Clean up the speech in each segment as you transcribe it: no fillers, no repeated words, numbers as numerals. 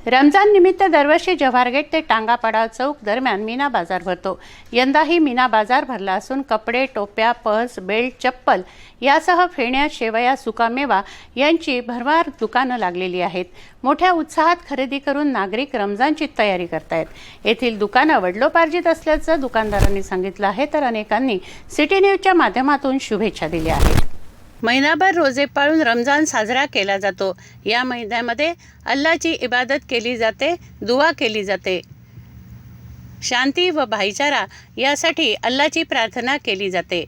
रमजान निमित्त दरवर्षी जव्हार गेट ते टांगा पडाव चौक दरम्यान मीना बाजार भरतो। यंदाही मीना बाजार भरला असून कपडे, टोप्या, पर्स, बेल्ट, चप्पल यासह फेण्या, शेवया, सुकामेवा यांची भरमार दुकानं लागलेली आहेत। मोठ्या उत्साहात खरेदी करून नागरिक रमजानची तयारी करतायत। येथील दुकानं वडलोपार्जित असल्याचं दुकानदारांनी सांगितलं आहे, तर अनेकांनी सिटी न्यूजच्या माध्यमातून शुभेच्छा दिल्या आहेत। महिनाभर रोजे पाळून रमजान साजरा केला जातो। या महिन्यामध्ये अल्लाची इबादत केली जाते, दुआ केली जाते, शांती व भाईचारा यासाठी अल्लाची प्रार्थना केली जाते।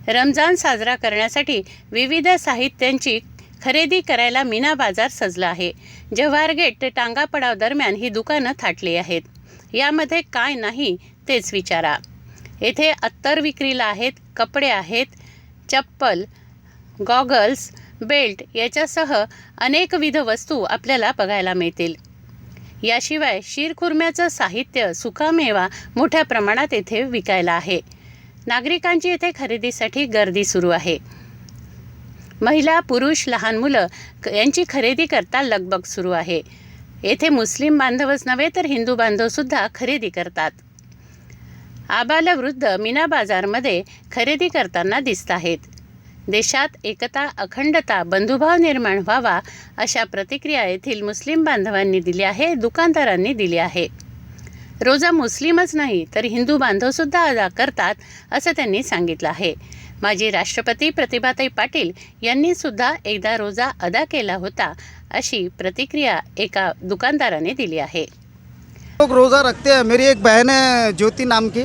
रमजान साजरा करण्यासाठी विविध साहित्यांची खरेदी करायला मीना बाजार सजला आहे। जव्हार गेट ते टांगा पडाव दरम्यान ही दुकानं थाटली आहेत। यामध्ये काय नाही तेच विचारा। येथे अत्तर विक्रीला आहेत, कपडे आहेत, चप्पल, गॉगल्स, बेल्ट याच्यासह अनेकविध वस्तू आपल्याला बघायला मिळतील। याशिवाय शीरखुर्म्याचं साहित्य, सुकामेवा मोठ्या प्रमाणात येथे विकायला आहे। नागरिकांची येथे खरेदीसाठी गर्दी सुरू आहे। महिला, पुरुष, लहान मुलं यांची खरेदी करता लगबग सुरू आहे। येथे मुस्लिम बांधवच नव्हे तर हिंदू बांधव सुद्धा खरेदी करतात। आबालवृद्ध मीना बाजारमध्ये खरेदी करताना दिसत आहेत। देशात एकता, अखंडता, बंधुभाव निर्माण व्हावा अशा प्रतिक्रिया येथील मुस्लिम बांधवांनी दिली आहे, दुकानदारांनी दिली आहे। रोजा मुस्लिमच नाही तर हिंदू बांधव सुद्धा अदा करतात असं त्यांनी सांगितलं आहे। माजी राष्ट्रपती प्रतिभाताई पाटील यांनी सुद्धा एकदा रोजा अदा केला होता अशी प्रतिक्रिया एका दुकानदाराने दिली आहे। लोग रोज़ा रखते हैं। मेरी एक बहन है ज्योति नाम की,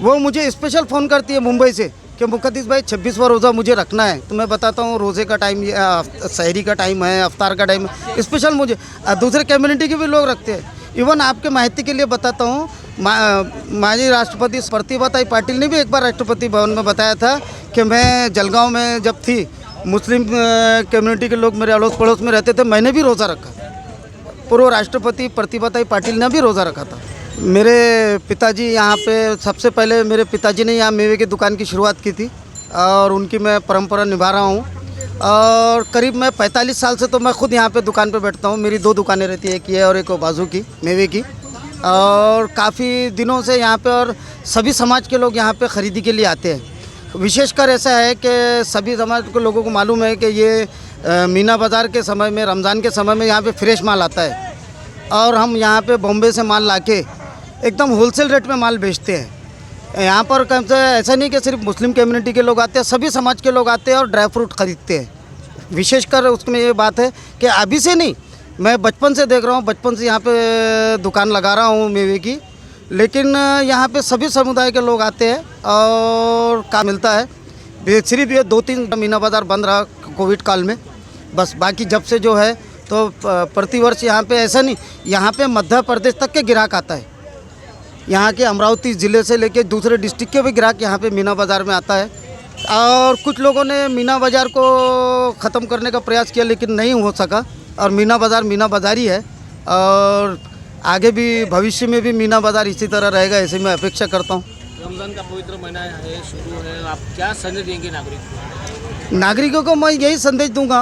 वो मुझे स्पेशल फ़ोन करती है मुंबई से कि मुक़द्दिस भाई 26वां रोज़ा मुझे रखना है। तो मैं बताता हूँ रोज़े का टाइम, सहरी का टाइम है, अफ्तार का टाइम है, स्पेशल मुझे। दूसरे कम्युनिटी के भी लोग रखते हैं। इवन आपके माहिती के लिए बताता हूँ, माजी राष्ट्रपति प्रतिभाताई पाटिल ने भी एक बार राष्ट्रपति भवन में बताया था कि मैं जलगांव में जब थी, मुस्लिम कम्युनिटी के लोग मेरे अड़ोस पड़ोस में रहते थे, मैंने भी रोज़ा रखा। पूर्व राष्ट्रपति प्रतिभाताई पाटिल ने भी रोज़ा रखा था। मेरे पिताजी यहाँ पे, सबसे पहले मेरे पिताजी ने यहाँ मेवे की दुकान की शुरुआत की थी और उनकी मैं परंपरा निभा रहा हूँ। और करीब मैं 45 साल से तो मैं खुद यहाँ पे दुकान पे बैठता हूँ। मेरी 2 दुकानें रहती है, एक ये और एक बाजू की मेवे की। और काफ़ी दिनों से यहाँ पे, और सभी समाज के लोग यहाँ पे ख़रीदी के लिए आते हैं। विशेषकर ऐसा है कि सभी समाज के लोगों को मालूम है कि ये मीना बाज़ार के समय में, रमज़ान के समय में यहाँ पे फ्रेश माल आता है और हम यहाँ पे बॉम्बे से माल लाके एकदम होलसेल रेट में माल बेचते हैं। यहाँ पर कम से ऐसा नहीं कि सिर्फ मुस्लिम कम्युनिटी के लोग आते हैं, सभी समाज के लोग आते हैं और ड्राई फ्रूट ख़रीदते हैं। विशेषकर उसमें ये बात है कि अभी से नहीं, मैं बचपन से देख रहा हूँ, बचपन से यहाँ पे दुकान लगा रहा हूँ मेवे की। लेकिन यहाँ पे सभी समुदाय के लोग आते हैं और काम मिलता है। सिर्फ ये 2-3 मीना बाज़ार बंद रहा कोविड काल में, बस। बाकी जब से जो है तो प्रतिवर्ष यहाँ पे ऐसा नहीं, यहाँ पे मध्य प्रदेश तक के ग्राहक आता है। यहाँ के अमरावती ज़िले से लेके दूसरे डिस्ट्रिक्ट के भी ग्राहक यहाँ पे मीना बाज़ार में आता है। और कुछ लोगों ने मीना बाज़ार को ख़त्म करने का प्रयास किया लेकिन नहीं हो सका, और मीना बाज़ार ही है। और आगे भी भविष्य में भी मीना बाज़ार इसी तरह रहेगा, ऐसे मैं अपेक्षा करता हूँ। रमज़ान का पवित्र महीना है, शुरू है, आप क्या संदेश देंगे नागरिकों को मैं यही संदेश दूंगा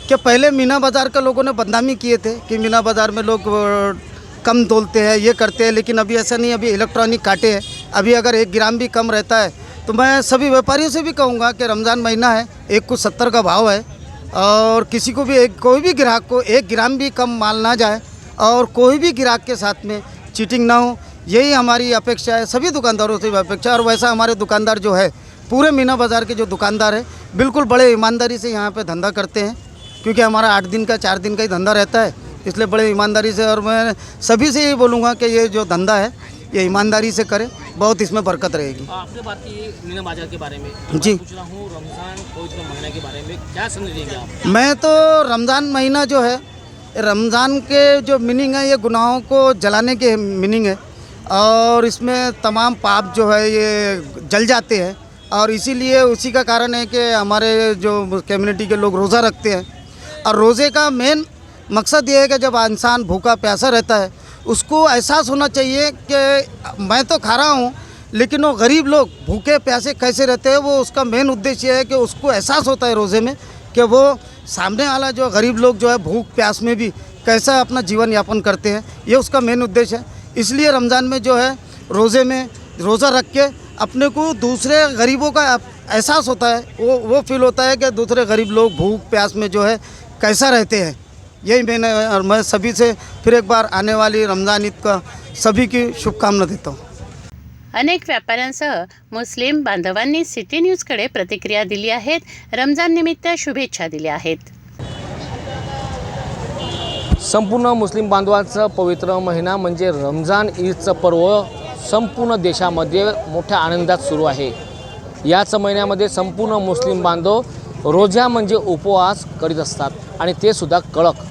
कि पहले मीना बाज़ार का लोगों ने बदनामी किए थे कि मीना बाज़ार में लोग कम तोलते हैं, ये करते हैं, लेकिन अभी ऐसा नहीं। अभी इलेक्ट्रॉनिक कांटे हैं। अभी अगर 1 ग्राम भी कम रहता है तो मैं सभी व्यापारियों से भी कहूँगा कि रमज़ान महीना है, एक को 70 का भाव है, और किसी को भी, कोई भी ग्राहक को 1 ग्राम भी कम माल ना जाए और कोई भी ग्राहक के साथ में चीटिंग ना हो, यही हमारी अपेक्षा है। सभी दुकानदारों से भी अपेक्षा है। और वैसा हमारे दुकानदार जो है, पूरे मीना बाज़ार के जो दुकानदार है, बिल्कुल बड़े ईमानदारी से यहाँ पे धंधा करते हैं, क्योंकि हमारा 8 दिन का 4 दिन का ही धंधा रहता है, इसलिए बड़े ईमानदारी से। और मैं सभी से यही बोलूँगा कि ये जो धंधा है ये ईमानदारी से करें, बहुत इसमें बरकत रहेगी। आपने बात की मीना बाज़ार के बारे में, जी पूछ रहा हूँ रमज़ान पवित्र महीने के बारे में क्या संदेश देंगे आप? मैं तो रमज़ान महीना जो है, रमज़ान के जो मीनिंग है, ये गुनाहों को जलाने के मीनिंग है, और इसमें तमाम पाप जो है ये जल जाते हैं। और इसीलिए उसी का कारण है कि हमारे जो कम्युनिटी के लोग रोज़ा रखते हैं। और रोज़े का मेन मकसद ये है कि जब इंसान भूखा प्यासा रहता है, उसको एहसास होना चाहिए कि मैं तो खा रहा हूँ, लेकिन वो गरीब लोग भूखे प्यासे कैसे रहते हैं, वो उसका मेन उद्देश्य है कि उसको एहसास होता है रोज़े में कि वो सामने वाला जो गरीब लोग जो है भूख प्यास में भी कैसा अपना जीवन यापन करते हैं, ये उसका मेन उद्देश्य है। इसलिए रमज़ान में जो है रोज़े में रोज़ा रख के अपने को दूसरे गरीबों का एहसास होता है, वो फील होता है कि दूसरे गरीब लोग भूख प्यास में जो है कैसा रहते हैं। यही मैं सभी से फिर एक बार आने वाली रमज़ान ईद का सभी की शुभकामना देता हूँ। अनेक व्यापाऱ्यांसह मुस्लिम बांधवांनी सिटी न्यूजकडे प्रतिक्रिया दिली आहेत. रमजान निमित्त शुभेच्छा दिल्या आहेत. संपूर्ण मुस्लिम बांधवांचं पवित्र महिना म्हणजे रमजान ईदचं पर्व संपूर्ण देशामध्ये मोठ्या आनंदात सुरू आहे. याच महिन्यामध्ये संपूर्ण मुस्लिम बांधव रोजा म्हणजे उपवास करीत असतात आणि ते सुद्धा कडक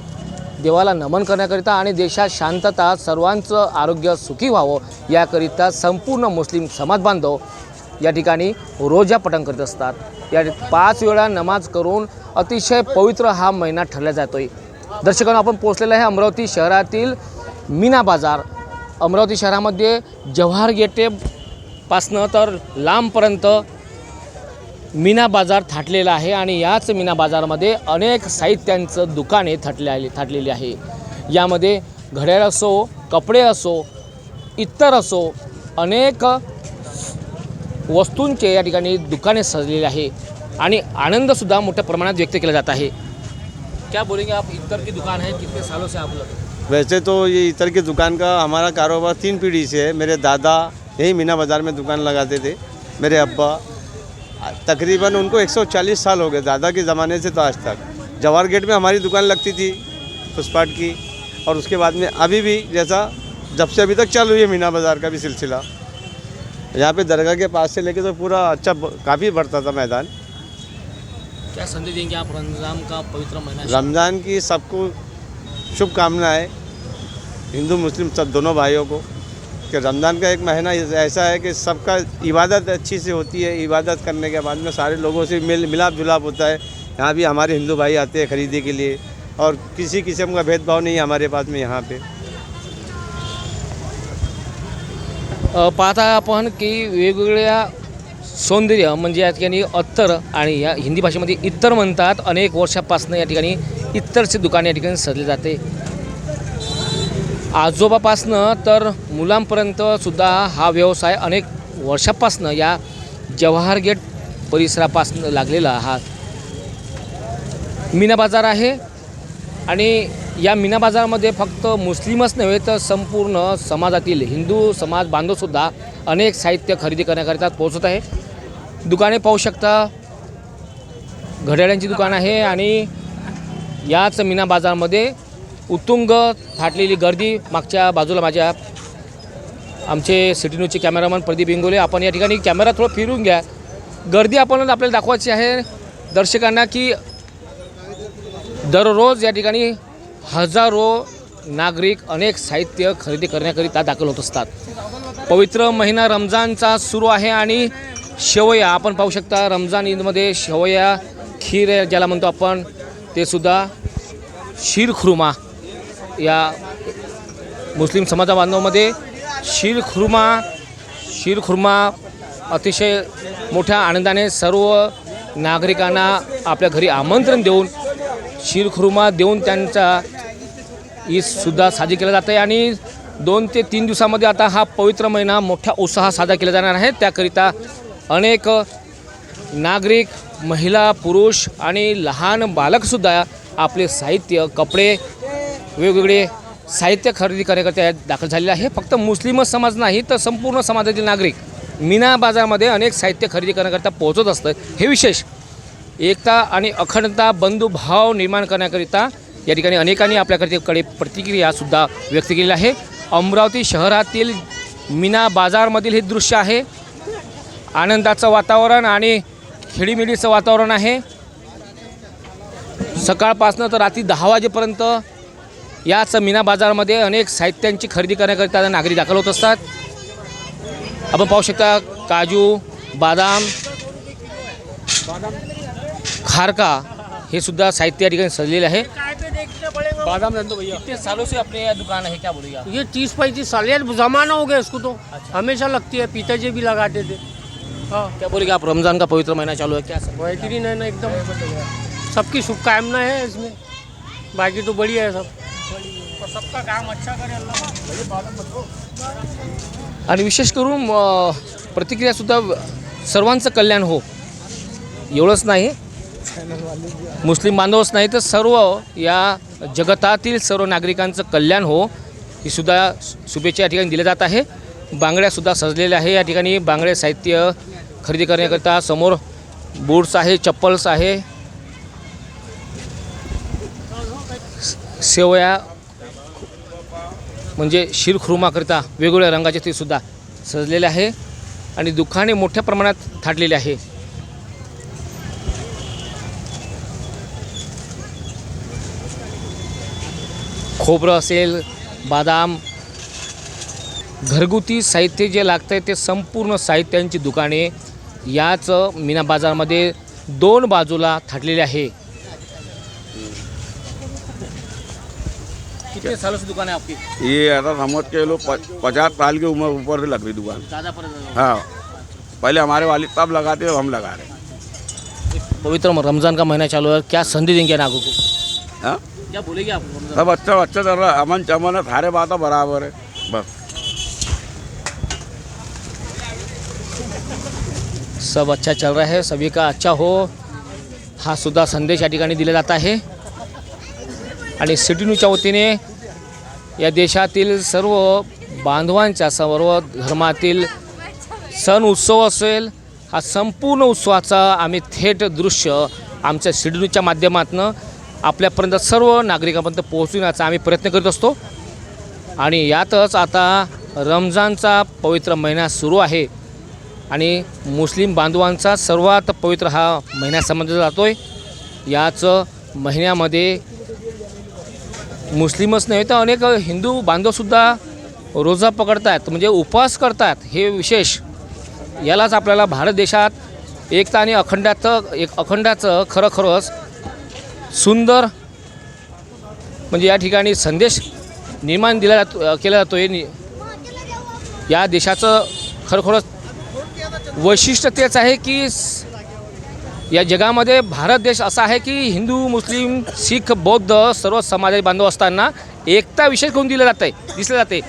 देवाला नमन करण्याकरिता आणि देशात शांतता सर्वांचं आरोग्य सुखी व्हावं याकरिता संपूर्ण मुस्लिम समाज बांधव या ठिकाणी रोजा पठण करत असतात. या 5 वेळा नमाज करून अतिशय पवित्र हा महिना ठरला जातोय. दर्शकांनो, आपण पोहोचलेलं आहे अमरावती शहरातील मीना बाजार. अमरावती शहरामध्ये जवाहर गेटेपासनं तर लांबपर्यंत मीना बाजार थाटलेला आहे आणि याच मीना बाजारमध्ये अनेक साहित्यांचं दुकाने थाटलेली आहे. यामध्ये घड्याळ असो, कपडे असो, इतर असो, अनेक वस्तूंचे या ठिकाणी दुकाने सजलेले आहे आणि आनंदसुद्धा मोठ्या प्रमाणात व्यक्त केला जात आहे. क्या बोलेंगे आप? इतर की दुकान है, कितने सालों से आप लोग? वैसे तो ये इतर की दुकान का हमारा कारोबार 3 पीढ़ी से है. मेरे दादा यही मीना बाज़ार में दुकान लगाते थे. मेरे अब्बा तकरीबन उनको 140 साल हो गए, दादा के ज़माने से तो आज तक. जवाहर गेट में हमारी दुकान लगती थी पुष्पाट की, और उसके बाद में अभी भी जैसा जब से अभी तक चल रही है मीना बाज़ार का भी सिलसिला. यहाँ पे दरगाह के पास से लेके तो पूरा अच्छा काफ़ी बढ़ता था मैदान. क्या संदेश देंगे आप रमज़ान का पवित्र महीना? रमज़ान की सबको शुभकामनाएं, हिंदू मुस्लिम सब दोनों भाइयों को, कि रमज़ान का एक महीना ऐसा है कि सबका इबादत अच्छी से होती है. इबादत करने के बाद में सारे लोगों से मिलाप जुलाप होता है. यहाँ भी हमारे हिंदू भाई आते हैं ख़रीदी के लिए और किसी किस्म का भेदभाव नहीं है हमारे पास में यहाँ पे. पाहता आपण की वेगवेगळ्या सौंदर्य म्हणजे या ठिकाणी अत्तर आणि या हिंदी भाषेमध्ये इतर म्हणतात. अनेक वर्षापासून या ठिकाणी इतरचे दुकान या ठिकाणी सजले जाते. आजोबापासनं तर मुलांपर्यंत सुद्धा हा व्यवसाय अनेक वर्षापासून या जवाहर गेट परिसरापासून लागलेला हा मीना बाजार आहे. आणि या मीना बाजारमध्ये फक्त मुस्लिमच नव्हे तर संपूर्ण समाजातील हिंदू समाज बांधवसुद्धा अनेक साहित्य खरेदी करण्याकरिता पोहोचत आहे. दुकाने पाहू शकता, घड्याळांची दुकान आहे आणि याच मीना बाजारमध्ये उत्तुंग थाटलेली गर्दी. मागच्या बाजूला माझ्या आमचे सिटी न्यूजचे कॅमेरामन प्रदीप इंगोले, आपण या ठिकाणी कॅमेरा थोडं फिरून घ्या. गर्दी आपण आपल्याला दाखवायची आहे दर्शकांना की दररोज या ठिकाणी हजारो नागरिक अनेक साहित्य खरेदी करण्याकरिता दाखल होत असतात. पवित्र महिना रमजानचा सुरू आहे आणि शेवया आपण पाहू शकता. रमजान ईदमध्ये शेवया, खीर ज्याला म्हणतो आपण, ते सुद्धा शीरखुर्मा या मुस्लिम समाजाबांधवांमध्ये शीरखुर्मा अतिशय मोठ्या आनंदाने सर्व नागरिकांना आपल्या घरी आमंत्रण देऊन शीरखुर्मा देऊन त्यांचा ईदसुद्धा साजरी केला जात आहे. आणि 2 ते 3 दिवसामध्ये आता हा पवित्र महिना मोठ्या उत्साहात साजरा केला जाणार आहे. त्याकरिता अनेक नागरिक, महिला, पुरुष आणि लहान बालकसुद्धा आपले साहित्य, कपडे, वेगवेगळे साहित्य खरेदी करण्याकरिता दाखल झालेले आहे. फक्त मुस्लिमच समाज नाही तर संपूर्ण समाजातील नागरिक मीना बाजारमध्ये अनेक साहित्य खरेदी करण्याकरिता पोहोचत असतं. हे विशेष एकता आणि अखंडता, बंधुभाव निर्माण करण्याकरिता या ठिकाणी अनेकांनी आपल्याकडे प्रतिक्रियासुद्धा व्यक्त केलेली आहे. अमरावती शहरातील मीना बाजारमधील हे दृश्य आहे. आनंदाचं वातावरण आणि खेळीमेळीचं वातावरण आहे. सकाळपासनं तर रात्री 10 वाजेपर्यंत याच मीना बाजारमध्ये अनेक साहित्यांची खरेदी करण्याकरिता नागरिक दाखल होत असतात. आपण पाहू शकता काजू, बादाम, खारका हे सुद्धा साहित्य या ठिकाणी सजलेले आहे. बादाम जानते भैया, कितने सालों से अपने यहाँ दुकान है, क्या बोलिए आप? ये 30-35 साल यार ज़माना हो गया इसको तो. हमेशा लगती है, पिताजी भी लगाते थे. हाँ, क्या बोलेंगे आप? रमज़ान का पवित्र महीना चालू है, क्या बेहतरीन है ना एकदम. सबकी शुभकामनाएं है इसमें, बाकी तो बढ़िया है सब. सबका काम अच्छा करे अल्लाह। आणि विशेष करून प्रतिक्रियासुद्धा सर्वांचं कल्याण हो, एवढंच नाही, मुस्लिम बांधवच नाही तर सर्व या जगतातील सर्व नागरिकांचं कल्याण हो, ही सुद्धा शुभेच्छा या ठिकाणी दिल्या जात आहे. बांगड्यासुद्धा सजलेल्या आहे या ठिकाणी. बांगडे साहित्य खरेदी करण्याकरिता समोर बूट्स आहे, चप्पल्स आहे, शेवया म्हणजे शिरखुर्माकरिता वेगवेगळ्या रंगाचे ते सुद्धा सजलेले आहे आणि दुकाने मोठ्या प्रमाणात थाटलेली आहे. खोबरं असेल, बादाम, घरगुती साहित्य जे लागतं आहे ते संपूर्ण साहित्यांची दुकाने याच मीना बाजारमध्ये दोन बाजूला थाटलेली आहे. कितने सालों से दुकान है आपकी? ये ऐसा समझ के लो 50 साल की उम्र ऊपर से लग रही दुकान। ज़्यादा पर हाँ, पहले हमारे वालिद साहब लगाते अब हम लगा रहे हैं। पवित्र रमज़ान का महीना चालू है, क्या संदेश देंगे नागों को? हाँ, क्या बोलेंगे आप? सब अच्छा चल रहा है, अमन चमन है, सारे बातें बराबर है बस। सब अच्छा चल रहा है, सभी का अच्छा हो, हा सुद्धा संदेश या ठिकाणी दिला जात आहे. आणि सिटी न्यूजच्या वतीने या देशातील सर्व बांधवांच्या, सर्व धर्मातील सण उत्सव असेल, हा संपूर्ण उत्सवाचा आम्ही थेट दृश्य आमच्या सिटी न्यूजच्या माध्यमातून आपल्यापर्यंत सर्व नागरिकांपर्यंत पोहोचविण्याचा आम्ही प्रयत्न करीत असतो. आणि यातच आता रमजानचा पवित्र महिना सुरू आहे आणि मुस्लिम बांधवांचा सर्वात पवित्र हा महिना समजला जातो आहे. याच महिन्यामध्ये मुस्लिमच नाही तर अनेक हिंदू बांधवसुद्धा रोजा पकडतात, म्हणजे उपवास करतात. हे विशेष, यालाच आपल्याला भारत देशात एकता आणि अखंडाचं खरोखरच सुंदर म्हणजे या ठिकाणी संदेश निर्माण केला जातो आहे. या देशाचं खरोखरच वैशिष्ट्य तेच आहे की या जगामध्ये भारत देश असा आहे की हिंदू, मुस्लिम, शीख, बौद्ध सर्व समाजाचे बांधव असताना एकता विशेष करून दिसले जाते.